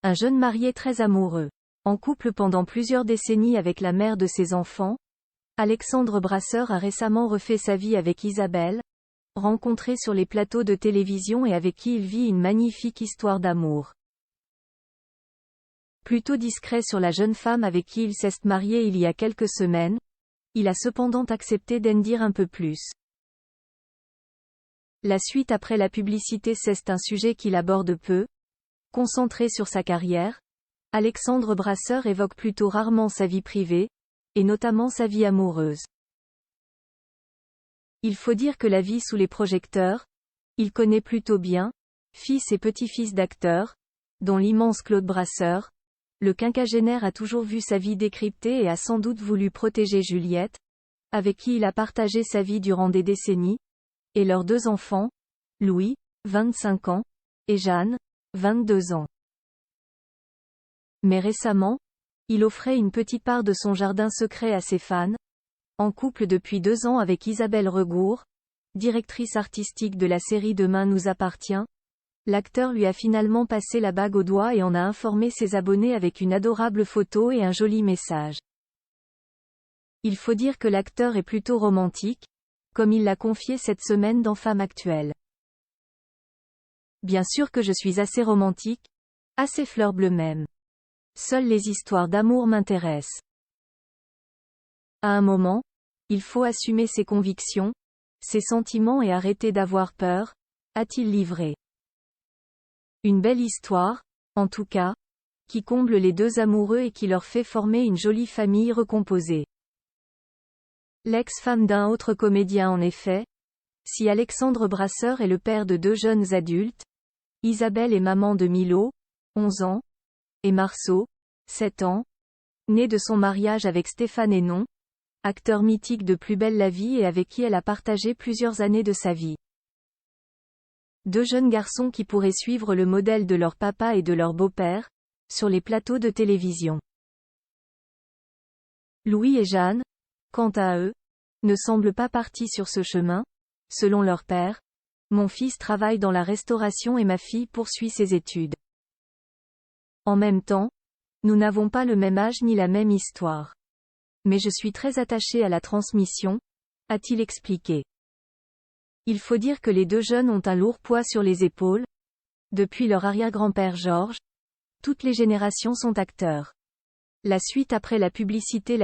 un jeune marié très amoureux. En couple pendant plusieurs décennies avec la mère de ses enfants, Alexandre Brasseur a récemment refait sa vie avec Isabelle, rencontrée sur les plateaux de télévision et avec qui il vit une magnifique histoire d'amour. Plutôt discret sur la jeune femme avec qui il s'est marié il y a quelques semaines, il a cependant accepté d'en dire un peu plus. La suite après la publicité, c'est un sujet qu'il aborde peu. Concentré sur sa carrière, Alexandre Brasseur évoque plutôt rarement sa vie privée, et notamment sa vie amoureuse. Il faut dire que la vie sous les projecteurs, il connaît plutôt bien, fils et petit-fils d'acteurs, dont l'immense Claude Brasseur. Le quinquagénaire a toujours vu sa vie décryptée et a sans doute voulu protéger Juliette, avec qui il a partagé sa vie durant des décennies, et leurs deux enfants, Louis, 25 ans, et Jeanne, 22 ans. Mais récemment, il offrait une petite part de son jardin secret à ses fans, en couple depuis 2 ans avec Isabelle Regour, directrice artistique de la série Demain nous appartient. L'acteur lui a finalement passé la bague au doigt et en a informé ses abonnés avec une adorable photo et un joli message. Il faut dire que l'acteur est plutôt romantique, comme il l'a confié cette semaine dans Femme Actuelle. Bien sûr que je suis assez romantique, assez fleur bleue même. Seules les histoires d'amour m'intéressent. À un moment, il faut assumer ses convictions, ses sentiments et arrêter d'avoir peur, a-t-il livré. Une belle histoire, en tout cas, qui comble les deux amoureux et qui leur fait former une jolie famille recomposée. L'ex-femme d'un autre comédien en effet, si Alexandre Brasseur est le père de 2 jeunes adultes, Isabelle est maman de Milo, 11 ans, et Marceau, 7 ans, né de son mariage avec Stéphane Hénon, acteur mythique de Plus belle la vie et avec qui elle a partagé plusieurs années de sa vie. 2 jeunes garçons qui pourraient suivre le modèle de leur papa et de leur beau-père, sur les plateaux de télévision. Louis et Jeanne, quant à eux, ne semblent pas partis sur ce chemin, selon leur père. Mon fils travaille dans la restauration et ma fille poursuit ses études. En même temps, nous n'avons pas le même âge ni la même histoire. Mais je suis très attaché à la transmission, a-t-il expliqué. Il faut dire que les 2 jeunes ont un lourd poids sur les épaules. Depuis leur arrière-grand-père Georges, toutes les générations sont acteurs. La suite après la publicité.